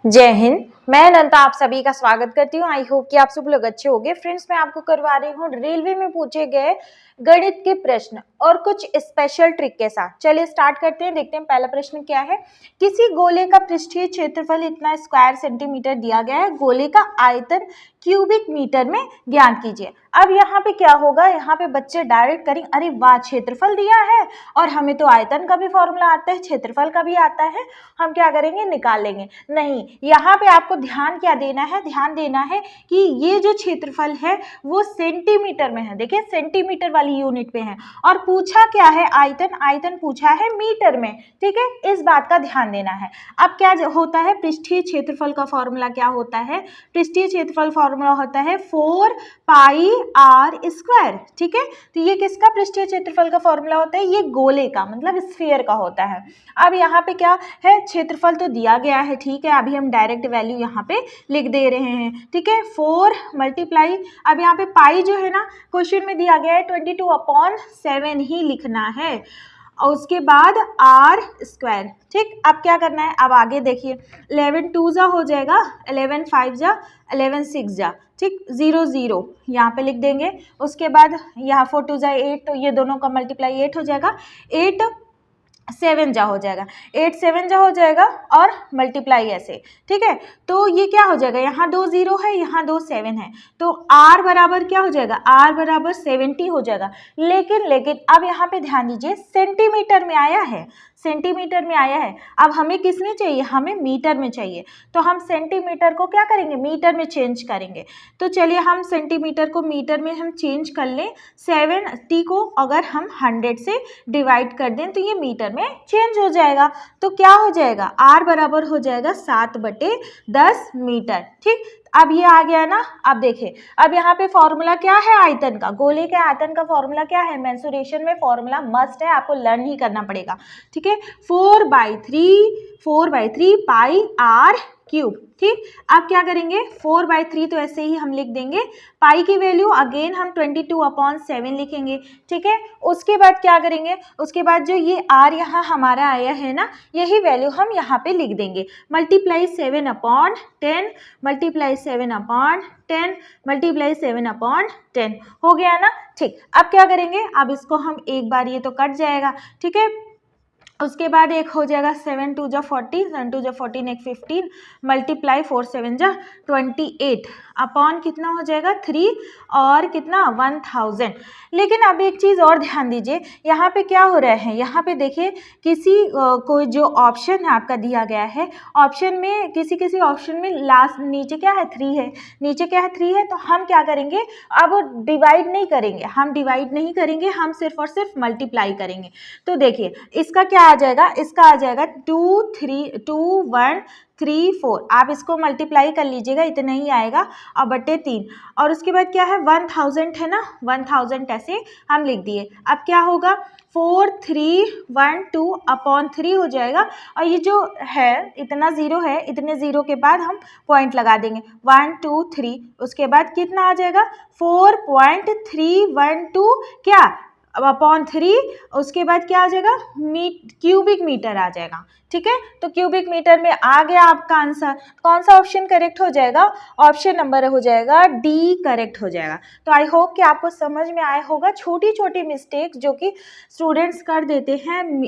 जय हिंद। मैं अनंता आप सभी का स्वागत करती हूँ। आई होप कि आप सब लोग अच्छे होंगे। फ्रेंड्स, मैं आपको करवा रही हूँ रेलवे में पूछे गए गणित के प्रश्न और कुछ स्पेशल ट्रिक के साथ। चलिए स्टार्ट करते हैं, देखते हैं पहला प्रश्न क्या है। किसी गोले का पृष्ठीय क्षेत्रफल इतना स्क्वायर सेंटीमीटर दिया गया है, गोले का आयतन क्यूबिक मीटर में ज्ञात कीजिए। अब यहाँ पे क्या होगा, यहाँ पे बच्चे डायरेक्ट करेंगे, अरे वाह क्षेत्रफल दिया है और हमें तो आयतन का भी फॉर्मूला आता है, क्षेत्रफल का भी आता है, हम क्या करेंगे निकाल लेंगे। नहीं, यहाँ पे आपको ध्यान क्या देना है, ध्यान देना है कि ये जो क्षेत्रफल है वो सेंटीमीटर में है। देखिए सेंटीमीटर वाली यूनिट पे है और पूछा क्या है आयतन, आयतन पूछा है मीटर में। ठीक है, इस बात का ध्यान देना है। अब क्या होता है, पृष्ठीय क्षेत्रफल का फॉर्मूला क्या होता है, पृष्ठीय क्षेत्रफल फॉर्मूला होता है 4 पाई आर स्क्वायर। ठीक है, तो ये किसका पृष्ठीय क्षेत्रफल का फॉर्मूला होता है, ये गोले का मतलब स्फीयर का होता है। अब यहाँ पे क्या है, क्षेत्रफल तो दिया गया है, ठीक है, अभी हम डायरेक्ट वैल्यू यहाँ पे लिख दे रहे हैं। ठीक है, 4 मल्टीप्लाई, अब यहाँ पे पाई जो है ना क्वेश्चन में दिया गया है 22/7 ही लिखना है और उसके बाद आर स्क्वायर। ठीक, अब क्या करना है, अब आगे देखिए 11 2 जा हो जाएगा, 11 5 जा, 11 6 जा, ठीक, 0 0 यहाँ पे लिख देंगे। उसके बाद यहाँ 4 2 जा 8, तो ये दोनों का मल्टीप्लाई 8 हो जाएगा, 8 7 जा हो जाएगा, 8 7 जा हो जाएगा और मल्टीप्लाई ऐसे। ठीक है, तो ये क्या हो जाएगा, यहाँ 2 0 है, यहाँ 2 7 है, तो r बराबर क्या हो जाएगा, r बराबर 70 हो जाएगा। लेकिन अब यहाँ पे ध्यान दीजिए सेंटीमीटर में आया है, सेंटीमीटर में आया है। अब हमें किसमें चाहिए, हमें मीटर में चाहिए, तो हम सेंटीमीटर को क्या करेंगे, मीटर में चेंज करेंगे। तो चलिए हम सेंटीमीटर को मीटर में हम चेंज कर लें। 70 को अगर हम 100 से डिवाइड कर दें तो ये मीटर में चेंज हो जाएगा। तो क्या हो जाएगा, r बराबर हो जाएगा 7/10 मीटर। ठीक, अब ये आ गया ना। अब देखिए, अब यहाँ पे फॉर्मूला क्या है आयतन का, गोले के आयतन का फॉर्मूला क्या है, मेंसुरेशन में फॉर्मूला मस्ट है, आपको लर्न ही करना पड़ेगा। ठीक है, 4/3 पाई आर क्यूब। ठीक, अब क्या करेंगे, 4/3 तो ऐसे ही हम लिख देंगे, पाई की वैल्यू अगेन हम 22/7 लिखेंगे। ठीक है, उसके बाद क्या करेंगे, उसके बाद जो ये आर यहाँ हमारा आया है ना, यही वैल्यू हम यहाँ पे लिख देंगे, मल्टीप्लाई 7/10, मल्टीप्लाई 7/10, मल्टीप्लाई 7/10 हो गया ना। ठीक, अब क्या करेंगे, अब इसको हम एक बार, ये तो कट जाएगा। ठीक है, उसके बाद एक हो जाएगा 7 2 जा 40, 7 2 जा 14, एक 15, मल्टीप्लाई 4 7 जा 28 अपॉन कितना हो जाएगा 3 और कितना 1000। लेकिन अब एक चीज़ और ध्यान दीजिए, यहाँ पे क्या हो रहा है, यहाँ पे देखिए किसी कोई जो ऑप्शन है आपका दिया गया है, ऑप्शन में किसी ऑप्शन में लास्ट नीचे क्या है 3 है, नीचे क्या है 3 है, तो हम क्या करेंगे, अब डिवाइड नहीं करेंगे, हम डिवाइड नहीं करेंगे, हम सिर्फ और सिर्फ मल्टीप्लाई करेंगे। तो देखिए इसका क्या आ जाएगा, इसका आ जाएगा 2 3 2 1 3 4, आप इसको मल्टीप्लाई कर लीजिएगा, इतना ही आएगा और बटे 3, और उसके बाद क्या है 1000 है ना, 1000 ऐसे हम लिख दिए। अब क्या होगा 4 3 1 2 अपॉन 3 हो जाएगा, और ये जो है इतना जीरो है, इतने जीरो के बाद हम पॉइंट लगा देंगे 1 2 3, उसके बाद कितना आ जाएगा 4.312 क्या अब अपॉन 3, उसके बाद क्या आ जाएगा क्यूबिक मीटर आ जाएगा। ठीक है, तो क्यूबिक मीटर में आ गया आपका आंसर। कौन सा ऑप्शन करेक्ट हो जाएगा, ऑप्शन नंबर हो जाएगा डी करेक्ट हो जाएगा। तो आई होप कि आपको समझ में आया होगा, छोटी छोटी मिस्टेक्स जो कि स्टूडेंट्स कर देते हैं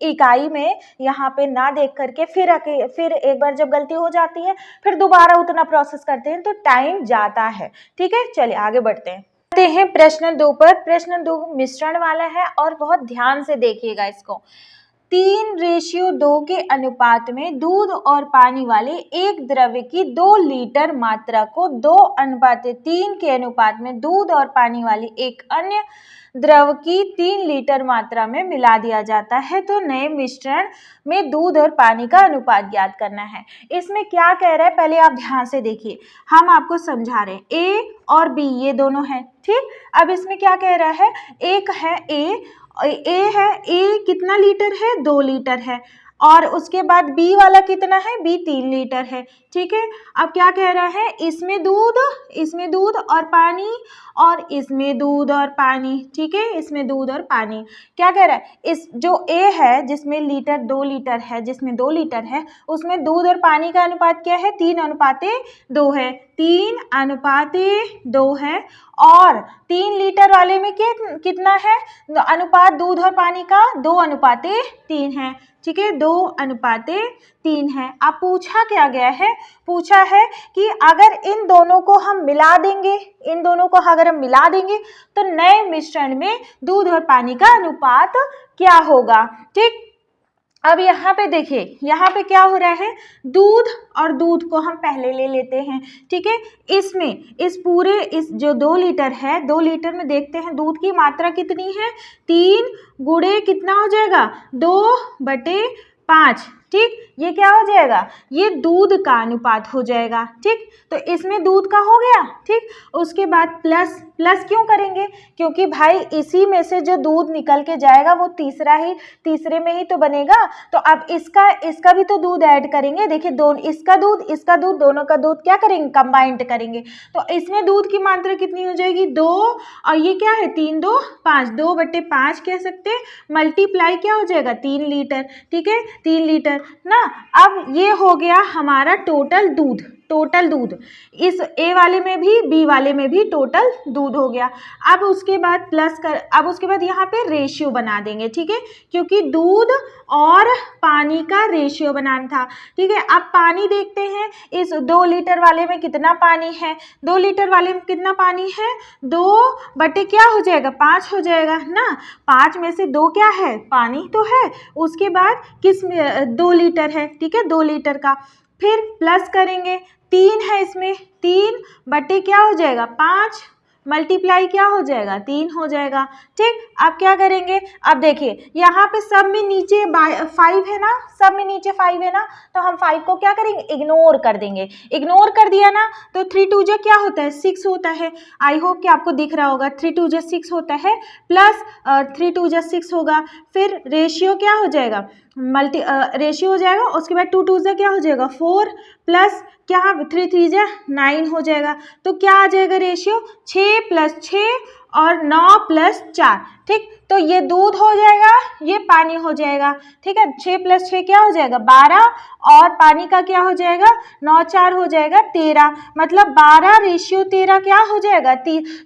इकाई में, यहाँ पे ना देख करके फिर एक बार जब गलती हो जाती है फिर दोबारा उतना प्रोसेस करते हैं तो टाइम जाता है। ठीक है, चलिए आगे बढ़ते हैं प्रश्न 2 पर। प्रश्न 2 मिश्रण वाला है और बहुत ध्यान से देखिएगा इसको। 3:2 के अनुपात में दूध और पानी वाले एक द्रव्य की 2 लीटर मात्रा को 2:3 के अनुपात में दूध और पानी वाली एक अन्य द्रव की 3 लीटर मात्रा में मिला दिया जाता है, तो नए मिश्रण में दूध और पानी का अनुपात ज्ञात करना है। इसमें क्या कह रहा है, पहले आप ध्यान से देखिए, हम आपको समझा रहे हैं ए और बी ये दोनों हैं। ठीक, अब इसमें क्या कह रहा है, एक है ए है, ए कितना लीटर है 2 लीटर है। और उसके बाद बी वाला कितना है, बी 3 लीटर है, ठीक है। अब क्या कह रहा है, इसमें दूध और पानी, और इसमें दूध और पानी, ठीक है, इसमें दूध और पानी। क्या कह रहा है, इस जो ए है जिसमें लीटर 2 लीटर है, जिसमें 2 लीटर है, उसमें दूध और पानी का अनुपात क्या है, 3:2 है, 3:2 है। और 3 लीटर वाले में कितना है अनुपात दूध और पानी का, 2:3 है, ठीक है, 2:3 है। अब पूछा क्या गया है, पूछा है कि अगर इन दोनों को हम मिला देंगे, इन दोनों को अगर हम मिला देंगे तो नए मिश्रण में दूध और पानी का अनुपात क्या होगा, ठीक। अब यहाँ पे देखिए, यहाँ पे क्या हो रहा है, दूध को हम पहले ले लेते हैं, ठीक है। इसमें इस जो 2 लीटर है, 2 लीटर में देखते हैं दूध की मात्रा कितनी है, 3 गुणे कितना हो जाएगा, 2/5, ठीक। ये क्या हो जाएगा, ये दूध का अनुपात हो जाएगा, ठीक। तो इसमें दूध का हो गया, ठीक। उसके बाद प्लस क्यों करेंगे, क्योंकि भाई इसी में से जो दूध निकल के जाएगा वो तीसरे में ही तो बनेगा। तो अब इसका भी तो दूध ऐड करेंगे, देखिए इसका दूध दोनों का दूध क्या करेंगे, कंबाइंड करेंगे। तो इसमें दूध की मात्रा कितनी हो जाएगी, 2, और ये क्या है, 3 2 5, 2/5 कह सकते हैं, मल्टीप्लाई क्या हो जाएगा, 3 लीटर, ठीक है, 3 लीटर ना। अब ये हो गया हमारा टोटल दूध, इस ए वाले में भी बी वाले में भी टोटल दूध हो गया। अब उसके बाद यहाँ पे रेशियो बना देंगे, ठीक है, क्योंकि दूध और पानी का रेशियो बनाना था, ठीक है। अब पानी देखते हैं, इस 2 लीटर वाले में कितना पानी है, 2 लीटर वाले में कितना पानी है, 2 क्या हो जाएगा, 5 हो जाएगा ना। 5 में से 2 क्या है, पानी तो है। उसके बाद 2 लीटर है, ठीक है, 2 लीटर का, फिर प्लस करेंगे, 3 है इसमें, 3 क्या हो जाएगा, 5, मल्टीप्लाई क्या हो जाएगा, 3 हो जाएगा, ठीक। अब क्या करेंगे, अब देखिए यहाँ पे सब में नीचे 5 है ना, सब में नीचे 5 है ना, तो हम 5 को क्या करेंगे, इग्नोर कर देंगे। इग्नोर कर दिया ना, तो 3 2 जा क्या होता है, 6 होता है। आई होप कि आपको दिख रहा होगा, 3 2 जा 6 होता है, प्लस 3 2 जा 6 होगा, फिर रेशियो क्या हो जाएगा, रेशियो हो जाएगा। उसके बाद 2 2 जा क्या हो जाएगा, 4, प्लस क्या 3 3 जा 9 हो जाएगा। तो क्या आ जाएगा रेशियो, 6 + 6 और 9 + 4, ठीक। तो ये दूध हो जाएगा, ये पानी हो जाएगा, ठीक है। 6 + 6 क्या हो जाएगा, 12, और पानी का क्या हो जाएगा, 9 4 हो जाएगा 13, मतलब 12:13 क्या हो जाएगा,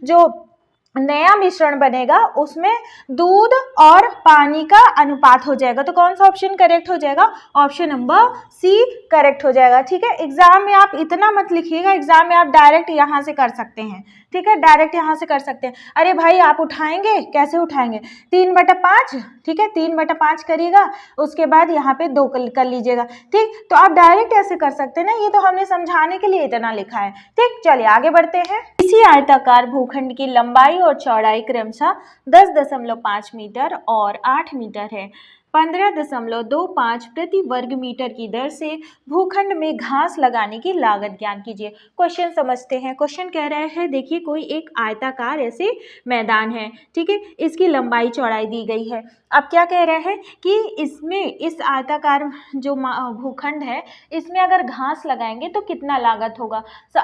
जो नया मिश्रण बनेगा उसमें दूध और पानी का अनुपात हो जाएगा। तो कौन सा ऑप्शन करेक्ट हो जाएगा, ऑप्शन नंबर सी करेक्ट हो जाएगा, ठीक है। एग्जाम में आप इतना मत लिखिएगा, एग्जाम में आप डायरेक्ट यहाँ से कर सकते हैं, ठीक है, डायरेक्ट यहाँ से कर सकते हैं। अरे भाई आप उठाएंगे, कैसे उठाएंगे, 3/5, ठीक है, 3/5 करिएगा, उसके बाद यहाँ पे 2 कर लीजिएगा, ठीक। तो आप डायरेक्ट ऐसे कर सकते हैं ना, ये तो हमने समझाने के लिए इतना लिखा है, ठीक। चलिए आगे बढ़ते हैं। इसी आयताकार भूखंड की लंबाई और चौड़ाई क्रमशः 10.5 मीटर और 8 मीटर है। 15.25 प्रति वर्ग मीटर की दर से भूखंड में घास लगाने की लागत ज्ञात कीजिए। क्वेश्चन समझते हैं। क्वेश्चन कह रहा है, देखिए कोई एक आयताकार ऐसे मैदान है, ठीक है, इसकी लंबाई चौड़ाई दी गई है। अब क्या कह रहा है कि इसमें इस आयताकार जो भूखंड है इसमें अगर घास लगाएंगे तो कितना लागत होगा।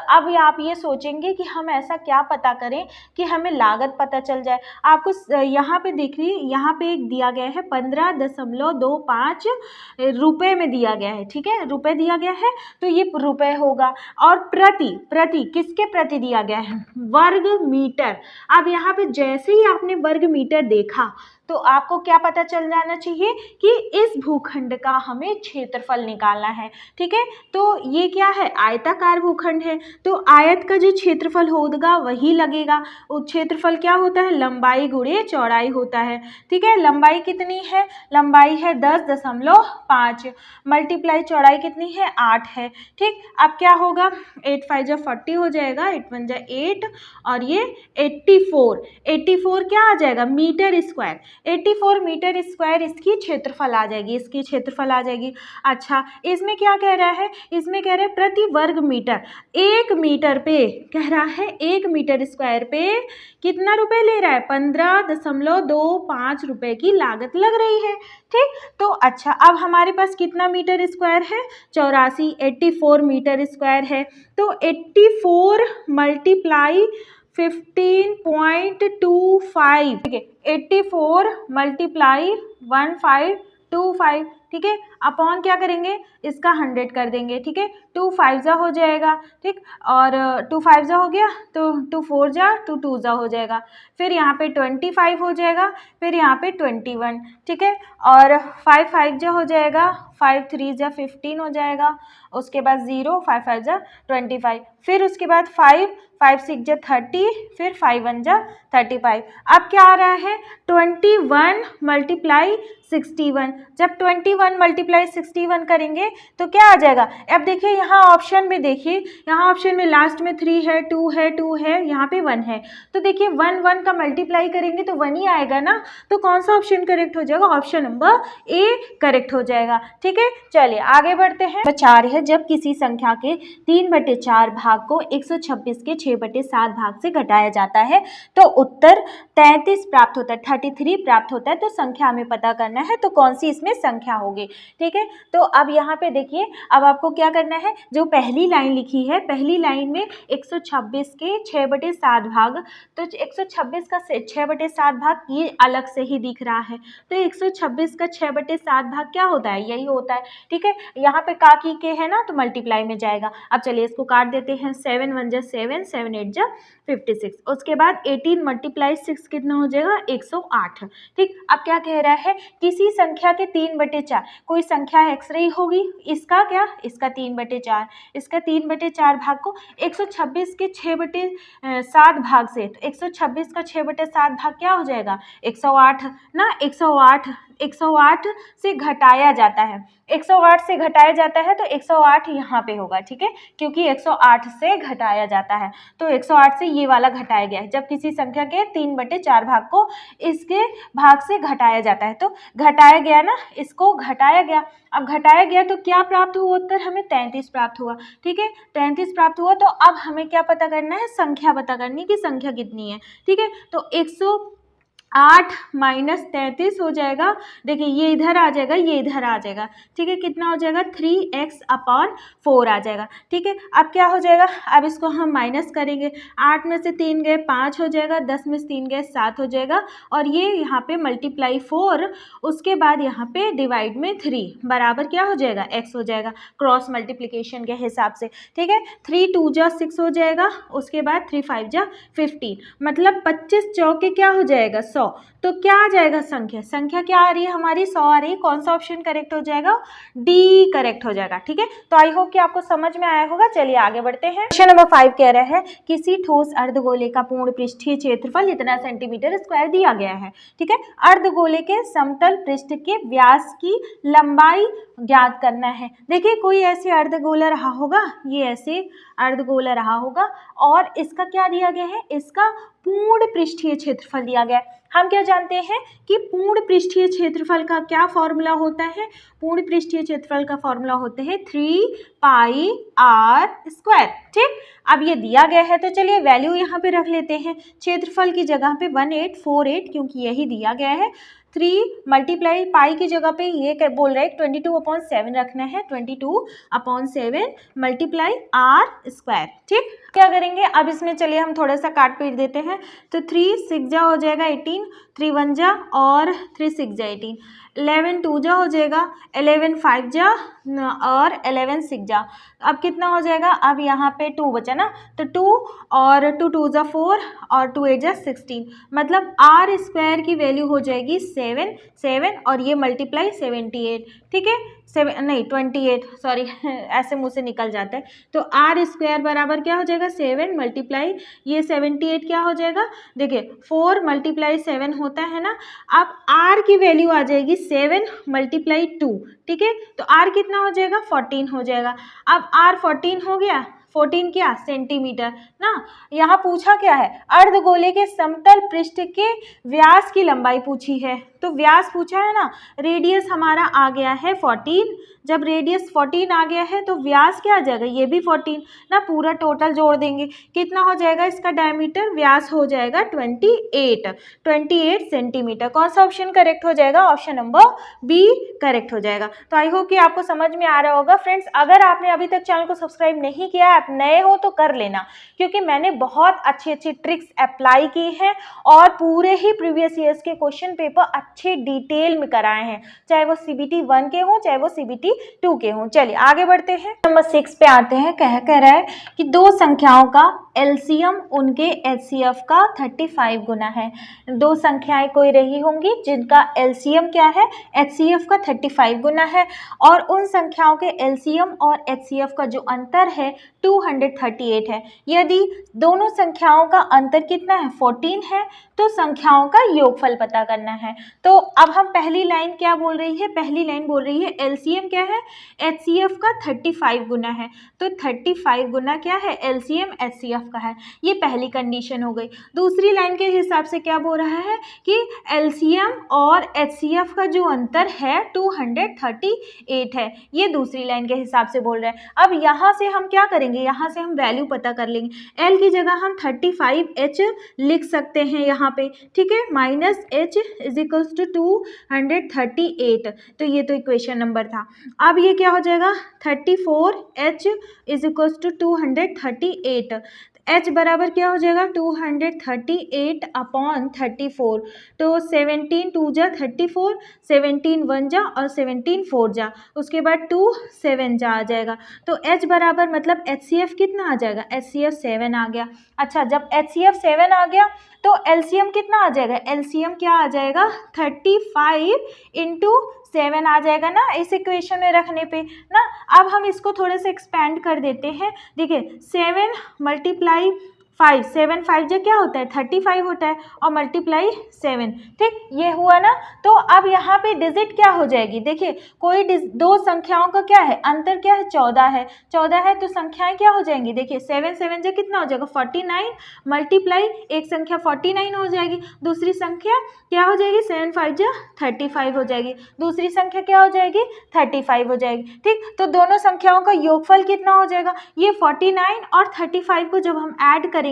अब आप ये सोचेंगे कि हम ऐसा क्या पता करें कि हमें लागत पता चल जाए। आपको यहाँ पे देख रही, यहाँ पे एक दिया गया है 15.25 रुपए में दिया गया है, ठीक है, रुपए दिया गया है, तो ये रुपए होगा। और प्रति किसके प्रति दिया गया है, वर्ग मीटर। अब यहाँ पे जैसे ही आपने वर्ग मीटर देखा तो आपको क्या पता चल जाना चाहिए कि इस भूखंड का हमें क्षेत्रफल निकालना है, ठीक है। तो ये क्या है, आयताकार भूखंड है, तो आयत का जो क्षेत्रफल होगा वही लगेगा। क्षेत्रफल क्या होता है, लंबाई गुणे चौड़ाई होता है, ठीक है। लंबाई कितनी है, लंबाई है 10.5, मल्टीप्लाई चौड़ाई कितनी है, 8 है, ठीक। अब क्या होगा, 8 5 जा 40 हो जाएगा, 8 1 जा 8, और ये 84 क्या आ जाएगा, मीटर स्क्वायर। 84 मीटर स्क्वायर इसकी क्षेत्रफल आ जाएगी, इसकी क्षेत्रफल आ जाएगी। अच्छा, इसमें क्या कह रहा है, इसमें कह रहा है प्रति वर्ग मीटर, 1 मीटर पे कह रहा है 1 मीटर स्क्वायर पे कितना रुपए ले रहा है, 15.25 रुपए की लागत लग रही है। ठीक, तो अच्छा अब हमारे पास कितना मीटर स्क्वायर है, 84 मीटर स्क्वायर है। तो 84 मल्टीप्लाई 15.25, ठीक है, 84 मल्टीप्लाई 1525, ठीक है, अपॉन क्या करेंगे, इसका 100 कर देंगे। ठीक है, 2 5 जा हो जाएगा, ठीक, और 2 5 जा हो गया तो 2 4 जा 2 2 जा हो जाएगा, फिर यहाँ पे 25 हो जाएगा, फिर यहाँ पे 21, ठीक है, और 5 5 जा हो जाएगा, 5 3 जा 15 हो जाएगा, उसके बाद 0 5 5 जा 25, फिर उसके बाद 5 5 6 जा 30, फिर 5 1 जा 35। अब क्या आ रहा है, 21 मल्टीप्लाई 61। जब 21 मल्टीप्लाई 61 करेंगे तो क्या आ जाएगा, अब देखिए यहाँ ऑप्शन में, देखिए यहाँ ऑप्शन में लास्ट में 3 है, 2 है, 2 है, यहाँ पे 1 है, तो देखिए 1 1 का मल्टीप्लाई करेंगे तो 1 ही आएगा ना, तो कौन सा ऑप्शन करेक्ट हो जाएगा, ऑप्शन नंबर ए करेक्ट हो जाएगा। ठीक है, चलिए आगे बढ़ते हैं। 4 है, जब किसी संख्या के 3/4 भाग को 126 के 6/7 भाग से घटाया जाता है तो उत्तर 33 प्राप्त होता है, 33 प्राप्त होता है। तो संख्या हमें पता करना है, तो कौन सी इसमें संख्या होगी। ठीक है, तो अब यहाँ पे देखिए, अब आपको क्या करना है, जो पहली लाइन लिखी है, पहली लाइन में 126 के 6/7 भाग, तो 126 का 6/7 भाग ये अलग से ही दिख रहा है, तो 126 का 6/7 भाग क्या होता है, यही होता है। ठीक है, यहाँ पे काकी के है ना, तो मल्टीप्लाई में जाएगा। अब चलिए इसको काट देते हैं, 7 1 जा 7, 7 8 जा 56, उसके बाद 18 मल्टीप्लाई 6 कितना हो जाएगा, 108। ठीक, अब क्या कह रहा है, किसी संख्या के 3/4, कोई संख्या एक्स रही होगी, इसका क्या, इसका 3/4, इसका 3/4 भाग को 126 के 6/7 भाग से, तो 126 का 6/7 भाग क्या हो जाएगा, 108 ना, 108 से घटाया जाता है, 108 से घटाया जाता है, तो 108 यहाँ पे होगा। ठीक है, क्योंकि 108 से घटाया जाता है, तो 108 से ये वाला घटाया गया है। जब किसी संख्या के 3/4 भाग को इसके भाग से घटाया जाता है, तो घटाया गया ना, इसको घटाया गया, अब घटाया गया तो क्या प्राप्त हुआ, उत्तर हमें 33 प्राप्त हुआ। ठीक है, 33 प्राप्त हुआ, तो अब हमें क्या पता करना है, संख्या पता करनी है कि संख्या कितनी है। ठीक है, तो 108 माइनस 33 हो जाएगा, देखिए ये इधर आ जाएगा, ये इधर आ जाएगा। ठीक है, कितना हो जाएगा, 3x/4 आ जाएगा। ठीक है, अब क्या हो जाएगा, अब इसको हम माइनस करेंगे, 8 में से 3 गए 5 हो जाएगा, 10 में से 3 गए 7 हो जाएगा, और ये यहाँ पे मल्टीप्लाई 4, उसके बाद यहाँ पे डिवाइड में 3 बराबर क्या हो जाएगा, x हो जाएगा, क्रॉस मल्टीप्लिकेशन के हिसाब से। ठीक है, 3 2 जा 6 हो जाएगा, उसके बाद 3 5 जा 15, मतलब 25 चौके क्या हो जाएगा, 100। तो क्या आ जाएगा, संख्या क्या आ रही है हमारी, 100 आ रही है। कौन सा ऑप्शन करेक्ट हो जाएगा, डी करेक्ट हो जाएगा। ठीक है, तो आई होप कि आपको समझ में आया होगा। चलिए आगे बढ़ते हैं। क्वेश्चन नंबर 5 कह रहा है, किसी ठोस अर्धगोले का पूर्ण पृष्ठीय क्षेत्रफल इतना सेंटीमीटर स्क्वायर दिया गया है। ठीक है, अर्धगोले के समतल पृष्ठ के व्यास की लंबाई ज्ञात करना है। देखिए कोई ऐसे अर्धगोला रहा होगा, ये ऐसे अर्धगोला रहा होगा, और इसका क्या दिया गया है, इसका पूर्ण पृष्ठीय क्षेत्रफल दिया गया है। हम क्या जानते हैं कि पूर्ण पृष्ठीय क्षेत्रफल का क्या फॉर्मूला होता है, पूर्ण पृष्ठीय क्षेत्रफल का फॉर्मूला होता है 3πr²। ठीक, अब ये दिया गया है, तो चलिए वैल्यू यहाँ पे रख लेते हैं, क्षेत्रफल की जगह पे 1848, क्योंकि यही दिया गया है। 3 मल्टीप्लाई पाई की जगह पे ये बोल रहा है 22/7 रखना है, 22/7 मल्टीप्लाई r²। ठीक, क्या करेंगे, अब इसमें चलिए हम थोड़ा सा काट पीट देते हैं, तो 3 6 जा हो जाएगा 18, 3 1 जा और 3 6 जा 18, 11 2 जा हो जाएगा, 11 5 जा और 11 6 जा। अब कितना हो जाएगा, अब यहाँ पे 2 बचा ना, तो 2 और 2 2 जा 4 और 2 8 जा 16, मतलब r² की वैल्यू हो जाएगी 7 और ये मल्टीप्लाई 78। ठीक है, 28, सॉरी ऐसे मुंह से निकल जाता है, तो r² बराबर क्या हो जाएगा, 7 मल्टीप्लाई ये 78 क्या हो जाएगा, देखिए 4 मल्टीप्लाई 7 होता है ना, अब r की वैल्यू आ जाएगी 7 मल्टीप्लाई 2। ठीक है, तो r कितना हो जाएगा, 14 हो जाएगा। अब r 14 हो गया, 14 क्या सेंटीमीटर ना। यहाँ पूछा क्या है, अर्धगोले के समतल पृष्ठ के व्यास की लंबाई पूछी है, तो व्यास पूछा है ना, रेडियस हमारा आ गया है 14, जब रेडियस 14 आ गया है तो व्यास क्या आ जाएगा, ये भी 14 ना, पूरा टोटल जोड़ देंगे कितना हो जाएगा इसका डायमीटर, व्यास हो जाएगा 28 सेंटीमीटर। कौन सा ऑप्शन करेक्ट हो जाएगा, ऑप्शन नंबर बी करेक्ट हो जाएगा। तो आई होप कि आपको समझ में आ रहा होगा फ्रेंड्स। अगर आपने अभी तक चैनल को सब्सक्राइब नहीं किया, आप नए हो तो कर लेना, क्योंकि मैंने बहुत अच्छी अच्छी ट्रिक्स अप्लाई की हैं और पूरे ही प्रीवियस ईयर्स के क्वेश्चन पेपर अच्छे डिटेल में कराए हैं, चाहे वो CBT 1 के हों चाहे वो CBT 2 के हों। चलिए आगे बढ़ते हैं, नंबर 6 पे आते हैं। कह रहा है कि दो संख्याओं का एलसीएम उनके एचसीएफ का 35 गुना है। दो संख्याएं कोई रही होंगी जिनका एलसीएम क्या है, एचसीएफ का 35 गुना है, और उन संख्याओं के एलसीएम और एचसीएफ का जो अंतर है 238 है। यदि दोनों संख्याओं का अंतर कितना है, 14 है, तो संख्याओं का योगफल पता करना है। तो अब हम पहली लाइन क्या बोल रही है, पहली लाइन बोल रही है एलसीएम क्या है, एचसीएफ का 35 गुना है, तो 35 गुना क्या है, एलसीएम एचसीएफ का है, ये पहली कंडीशन हो गई। दूसरी लाइन के हिसाब से क्या बोल रहा है कि एलसीएम और एचसीएफ का जो अंतर है 238 है, ये दूसरी लाइन के हिसाब से बोल रहे हैं। अब यहाँ से हम क्या करेंगे, यहाँ से हम वैल्यू पता कर लेंगे। एल की जगह हम 35H लिख सकते हैं यहाँ पे, ठीक है, -H इज इक्वल्स टू 238, तो ये तो इक्वेशन नंबर था। अब ये क्या हो जाएगा, 34H is equals to 238, H बराबर क्या हो जाएगा, 238 अपॉन 34, तो 17 2 जा 34, 17 1 जा और 17 4 जा, उसके बाद 2 7 जा आ जाएगा, तो H बराबर मतलब HCF कितना आ जाएगा, HCF 7 आ गया। अच्छा, जब HCF 7 आ गया तो LCM कितना आ जाएगा, LCM क्या आ जाएगा, 35 इंटू 7 आ जाएगा ना इस इक्वेशन में रखने पे ना। अब हम इसको थोड़े से एक्सपेंड कर देते हैं, देखिए 7 मल्टीप्लाई 5, 7 5 जो क्या होता है 35 होता है, और मल्टीप्लाई 7, ठीक, ये हुआ ना। तो अब यहाँ पे डिजिट क्या हो जाएगी, देखिए कोई दो संख्याओं का क्या है, अंतर क्या है, 14 है, 14 है, तो संख्याएं क्या हो जाएंगी, देखिए 7 7 जो कितना हो जाएगा 49, मल्टीप्लाई एक संख्या 49 हो जाएगी, दूसरी संख्या क्या हो जाएगी, 7 5 जो 35 हो जाएगी, दूसरी संख्या क्या हो जाएगी 35 हो जाएगी, ठीक। तो दोनों संख्याओं का योगफल कितना हो जाएगा, ये 49 और 35 को जब हम ऐड करेंगे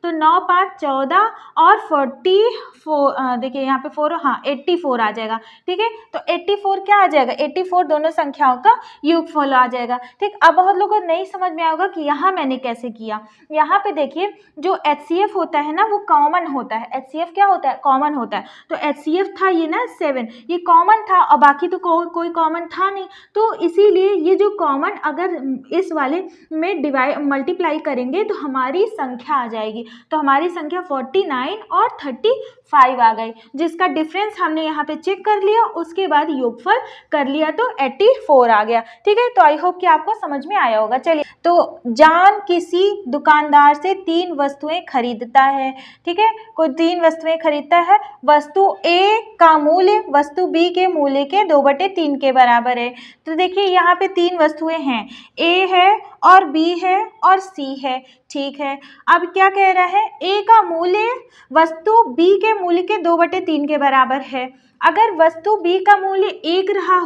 तो 9 5 14 और 44, देखिए यहाँ पे 4, हाँ 84 आ जाएगा, ठीक है। तो 84 क्या आ जाएगा, 84 दोनों संख्याओं का योगफल आ जाएगा, ठीक। अब बहुत लोगों को नहीं समझ में आएगा कि यहाँ मैंने कैसे किया। यहाँ पे देखिए जो HCF होता है ना वो कॉमन होता है, HCF क्या होता है, कॉमन होता है, तो HCF था ये ना 7, ये कॉमन था और बाकी तो कोई कॉमन था नहीं, तो इसीलिए ये जो कॉमन अगर इस वाले में मल्टीप्लाई करेंगे तो हमारी संख्या आ जाएगी, तो हमारी संख्या 49 और 35 आ गई, जिसका डिफरेंस हमने यहाँ पे चेक कर लिया, उसके बाद योगफल कर लिया तो 84 आ गया, ठीक है। तो आई होप कि आपको समझ में आया होगा। चलिए, तो जान किसी दुकानदार से 3 वस्तुएं खरीदता है, ठीक है, कोई 3 वस्तुएं खरीदता है, वस्तु ए का मूल्य वस्तु बी के मूल्य के 2/3 के बराबर है। तो देखिए यहाँ पे 3 वस्तुएं हैं, ए है और बी है और सी है, ठीक है। अब क्या कह रहा है, ए का मूल्य वस्तु बी के मूल्य के 2/3 के बराबर है। अगर वस्तु बी का मूल्य 1 रहा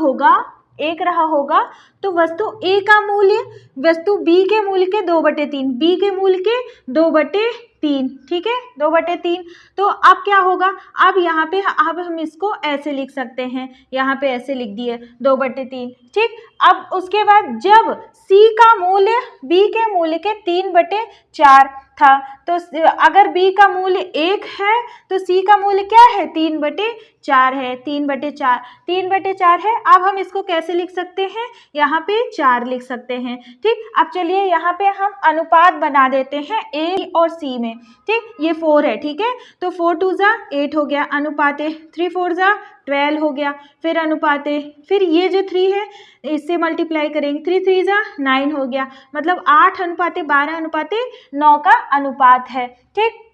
होगा तो वस्तु ए का मूल्य वस्तु बी के मूल्य के 2/3, बी के मूल्य के 2/3, ठीक है, 2/3। तो अब क्या होगा, अब यहाँ पे अब हम इसको ऐसे लिख सकते हैं, यहाँ पे ऐसे लिख दिए 2/3, ठीक। अब उसके बाद जब सी का मूल्य बी के मूल्य के 3/4 था, तो अगर बी का मूल्य 1 है तो सी का मूल्य क्या है, 3/4 है, 3/4 है। अब हम इसको कैसे लिख सकते हैं, यहाँ पे 4 लिख सकते हैं, ठीक। अब चलिए यहाँ पे हम अनुपात बना देते हैं ए और सी में, ठीक, ये 4 है, ठीक है, तो 4 2 जा 8 हो गया अनुपाते, 3 4 जा 12 हो गया, फिर अनुपाते, फिर ये जो 3 है इससे मल्टीप्लाई करेंगे, 3 3 जा 9 हो गया, मतलब 8 अनुपाते 12 अनुपाते 9 का अनुपात है, ठीक।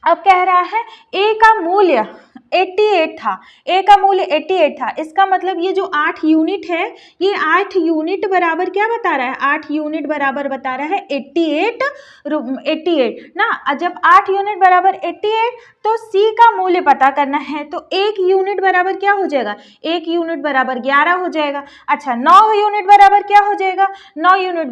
अब कह रहा है ए का मूल्य 88 था, ए का मूल्य 88 था। इसका मतलब ये जो 8 यूनिट है, ये 8 यूनिट बराबर क्या बता रहा है, 8 यूनिट बराबर बता रहा है 88 ना। जब 8 यूनिट बराबर 88, तो सी का मूल्य पता करना है, तो 1 यूनिट बराबर क्या हो जाएगा, 1 यूनिट बराबर 11 हो जाएगा। अच्छा 9 यूनिट बराबर क्या हो जाएगा, 9 यूनिट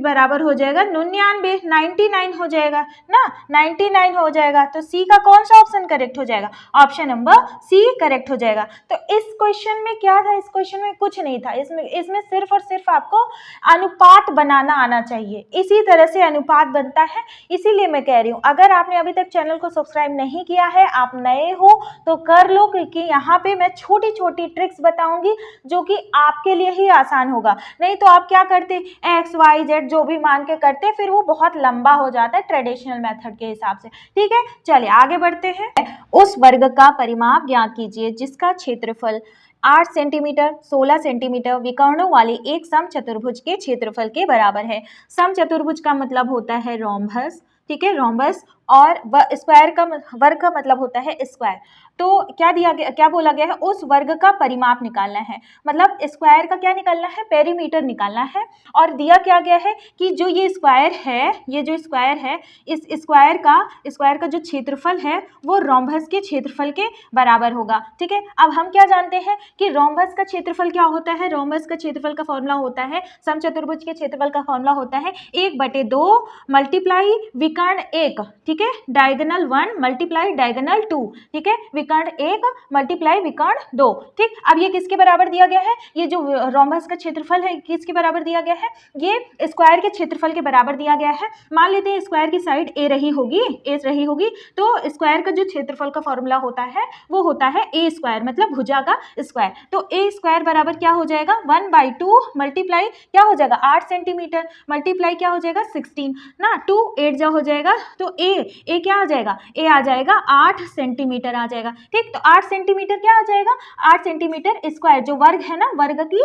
बराबर हो जाएगा 99, 99 हो जाएगा ना, 99 हो जाएगा। तो सी का कौन सा ऑप्शन करेक्ट हो जाएगा, ऑप्शन नंबर सी करेक्ट हो जाएगा। तो इस क्वेश्चन में क्या था, इस क्वेश्चन में कुछ नहीं था, इसमें सिर्फ और सिर्फ आपको अनुपात बनाना आना चाहिए। इसी तरह से अनुपात बनता है, इसीलिए मैं कह रही हूँ अगर आपने अभी तक चैनल को सब्सक्राइब नहीं किया है, आप नए हो तो कर लो, क्योंकि यहाँ पे मैं छोटी छोटी ट्रिक्स बताऊंगी जो कि आपके लिए ही आसान होगा। नहीं तो आप क्या करते, एक्स वाई जेड जो भी मान के करते, फिर वो बहुत लंबा हो जाता है ट्रेडिशनल मेथड के हिसाब से। ठीक है, चलिए आगे बढ़ते हैं। उस वर्ग का परिमाप ज्ञात कीजिए जिसका क्षेत्रफल 8 सेंटीमीटर 16 सेंटीमीटर विकर्णों वाले एक समचतुर्भुज के क्षेत्रफल के बराबर है। समचतुर्भुज का मतलब होता है रोम्बस, ठीक है, रोम्बस, और स्क्वायर का वर्ग का मतलब होता है स्क्वायर। तो क्या दिया गया, क्या बोला गया है, उस वर्ग का परिमाप निकालना है, मतलब स्क्वायर का क्या निकालना है, पेरीमीटर निकालना है। और दिया क्या गया है कि जो ये स्क्वायर है, ये जो स्क्वायर है, इस स्क्वायर का जो क्षेत्रफल है वो रोम्बस के क्षेत्रफल के बराबर होगा। ठीक है, अब हम क्या जानते हैं कि रोम्बस का क्षेत्रफल क्या होता है, रोम्बस का क्षेत्रफल का फॉर्मूला होता है, समचतुर्भुज के क्षेत्रफल का फॉर्मूला होता है 1/2 मल्टीप्लाई विकर्ण 1, ठीक है, डायगोनल 1 मल्टीप्लाई डायगोनल 2, ठीक है, विकर्ण 1 मल्टीप्लाई विकर्ण 2। ठीक, अब ये किसके बराबर दिया गया है, ये जो रोम्बस का क्षेत्रफल है किसके बराबर दिया गया है, ये स्क्वायर के क्षेत्रफल के बराबर दिया गया है। मान लेते हैं स्क्वायर की साइड ए रही होगी, तो स्क्वायर का जो क्षेत्रफल का फॉर्मूला होता है वो होता है ए स्क्वायर, मतलब भुजा का स्क्वायर। तो ए स्क्वायर बराबर क्या हो जाएगा, 1/2 मल्टीप्लाई क्या हो जाएगा 8 सेंटीमीटर मल्टीप्लाई क्या हो जाएगा 16 ना, 2 8 जा हो जाएगा, तो ए क्या आ जाएगा, ए आ जाएगा 8 सेंटीमीटर आ जाएगा। ठीक, तो 8 सेंटीमीटर क्या आ जाएगा, 8 सेंटीमीटर स्क्वायर, जो वर्ग है ना, वर्ग की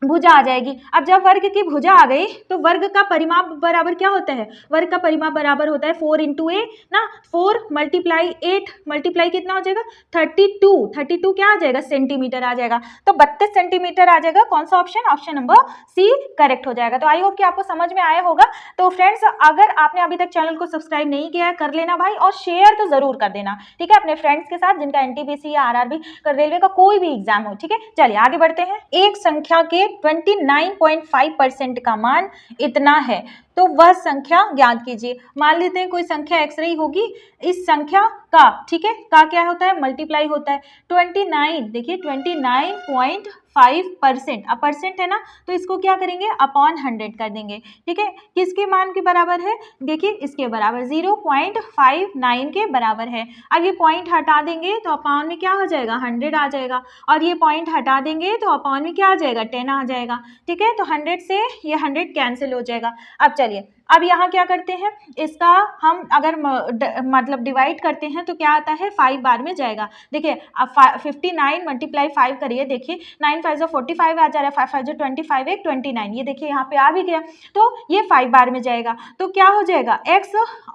भुजा आ जाएगी। अब जब वर्ग की भुजा आ गई तो वर्ग का परिमाप बराबर क्या होता है, वर्ग का परिमाप बराबर होता है 4 × a ना, 4 मल्टीप्लाई 8 मल्टीप्लाई कितना हो जाएगा 32 क्या आ जाएगा सेंटीमीटर आ जाएगा, तो 32 सेंटीमीटर आ जाएगा। कौन सा option, option number C correct हो जाएगा। तो आई होप कि आपको समझ में आया होगा। तो फ्रेंड्स अगर आपने अभी तक चैनल को सब्सक्राइब नहीं किया है कर लेना भाई, और शेयर तो जरूर कर देना, ठीक है, अपने फ्रेंड्स के साथ जिनका एनटीपीसी या आरआरबी रेलवे का कोई भी एग्जाम हो। ठीक है, चलिए आगे बढ़ते हैं। एक संख्या के 29.5% का मान इतना है, तो वह संख्या ज्ञात कीजिए। मान लेते हैं कोई संख्या एक्स रही होगी, इस संख्या का, ठीक है, का क्या होता है, मल्टीप्लाई होता है 29, देखिए 29.5%, अब परसेंट है ना, तो इसको क्या करेंगे अपॉन 100 कर देंगे। ठीक है, किसके मान के बराबर है, देखिए इसके बराबर 0.59 के बराबर है। अब ये पॉइंट हटा देंगे तो अपॉन में क्या हो जाएगा 100 आ जाएगा, और ये पॉइंट हटा देंगे तो अपॉन में क्या आ जाएगा 10 आ जाएगा। ठीक है, तो 100 से ये 100 कैंसिल हो जाएगा। अब चलिए, अब यहाँ क्या करते हैं, इसका हम अगर मतलब डिवाइड करते हैं तो क्या आता है 5 बार में जाएगा। देखिए अब 59 मल्टीप्लाई 5 करिए, देखिए 9 5 जो 45 आ जा रहा है, 5 5 जो 25 1 29, ये देखिए यहाँ पे आ भी गया, तो ये 5 बार में जाएगा। तो क्या हो जाएगा x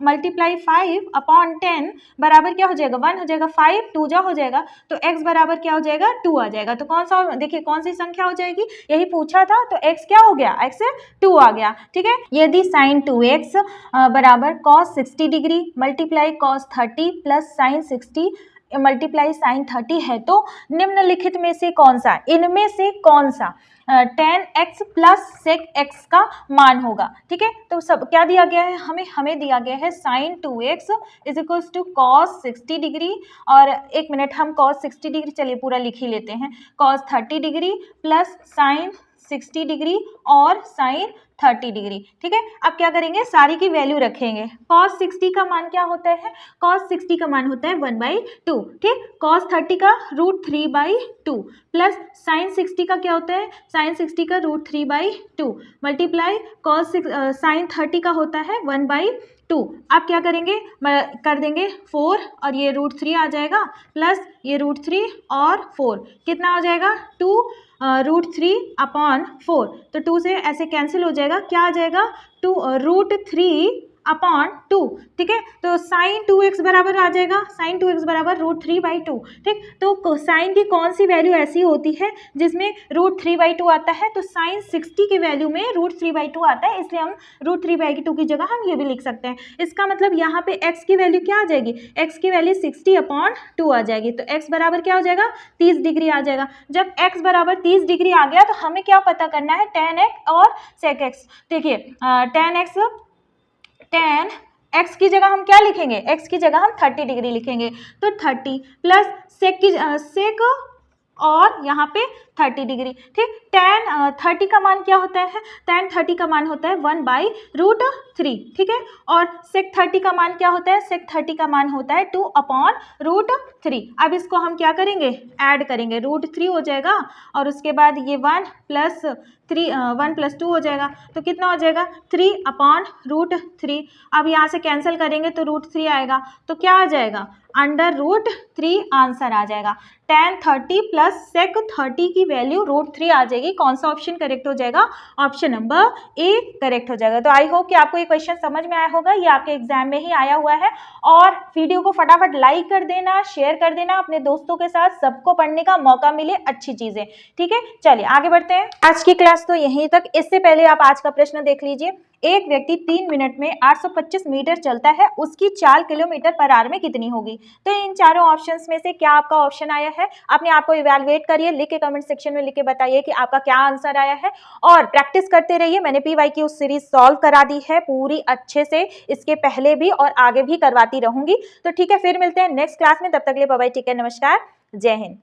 मल्टीप्लाई 5 अपॉन 10 बराबर क्या हो जाएगा 1 हो जाएगा, 5 2 जा हो जाएगा, तो x बराबर क्या हो जाएगा 2 आ जाएगा। तो कौन सा, देखिए कौन सी संख्या हो जाएगी, यही पूछा था, तो x क्या हो गया, x 2 आ गया। ठीक है, यदि sin 2x बराबर cos 60 degree multiply cos 30 plus sin 60 multiply sin 30 है, तो निम्नलिखित में से कौन सा, इनमें से कौन सा 10x प्लस sec x का मान होगा। ठीक है, तो सब क्या दिया गया है, हमें दिया गया है sin 2x is equals to cos 60 degree, और एक मिनट हम cos 60 डिग्री चलिए पूरा लिख ही लेते हैं, cos 30 degree plus sin 60 degree और sin 30 डिग्री। ठीक है, अब क्या करेंगे, सारी की वैल्यू रखेंगे। cos 60 का मान क्या होता है, cos 60 का मान होता है 1/2, ठीक, cos 30 का √3/2 प्लस sin 60 का क्या होता है, sin 60 का √3/2 मल्टीप्लाई sin 30 का होता है 1/2। आप क्या करेंगे, कर देंगे 4 और ये √3 आ जाएगा, प्लस ये √3 और 4 कितना हो जाएगा 2 √3 अपॉन 4, तो 2 से ऐसे कैंसिल हो जाएगा, क्या आ जाएगा 2 √3 अपॉन 2, ठीक है। तो साइन 2x बराबर आ जाएगा, साइन 2x बराबर √3/2, ठीक। तो साइन की कौन सी वैल्यू ऐसी होती है जिसमें √3/2 आता है, तो साइन 60 की वैल्यू में √3/2 आता है, इसलिए हम √3/2 की जगह हम ये भी लिख सकते हैं। इसका मतलब यहाँ पे x की वैल्यू क्या आ जाएगी, x की वैल्यू 60/2 आ जाएगी, तो x बराबर क्या हो जाएगा, 30 डिग्री आ जाएगा। जब x बराबर 30 डिग्री आ गया तो हमें क्या पता करना है, tan x और sec x। देखिए tan x की जगह हम क्या लिखेंगे, x की जगह हम 30 डिग्री लिखेंगे, तो 30 प्लस सेक और यहाँ पे 30 डिग्री, ठीक। tan 30 का मान क्या होता है, tan 30 का मान होता है 1/√3, ठीक है। और sec 30 का मान क्या होता है, sec 30 का मान होता है 2/√3। अब इसको हम क्या करेंगे, ऐड करेंगे, √3 हो जाएगा और उसके बाद ये 1 + 2 हो जाएगा, तो कितना हो जाएगा 3/√3। अब यहाँ से कैंसिल करेंगे तो √3 आएगा, तो क्या आ जाएगा, √3 आंसर आ जाएगा। tan 30 प्लस sec 30 की वैल्यू √3 आ जाएगी। कौन सा ऑप्शन करेक्ट हो जाएगा, ऑप्शन नंबर ए करेक्ट हो जाएगा। तो आई होप कि आपको ये क्वेश्चन समझ में आया होगा, ये आपके एग्जाम में ही आया हुआ है। और वीडियो को फटाफट लाइक कर देना, शेयर कर देना अपने दोस्तों के साथ, सबको पढ़ने का मौका मिले अच्छी चीजें, ठीक है। चलिए आगे बढ़ते हैं। आज की क्लास तो यहीं तक। इससे पहले आप आज का प्रश्न देख लीजिए। एक व्यक्ति 3 मिनट में 825 मीटर चलता है, उसकी चाल किलोमीटर/आवर में कितनी होगी। तो इन चारों ऑप्शंस में से क्या आपका ऑप्शन आया है, अपने आप को इवैल्यूएट करिए, लिख के कमेंट सेक्शन में लिख के बताइए कि आपका क्या आंसर आया है। और प्रैक्टिस करते रहिए, मैंने PYQ सीरीज सॉल्व करा दी है पूरी अच्छे से, इसके पहले भी और आगे भी करवाती रहूंगी। तो ठीक है, फिर मिलते हैं नेक्स्ट क्लास में, तब तक के लिए बाय बाय, टेक केयर, नमस्कार, जय हिंद।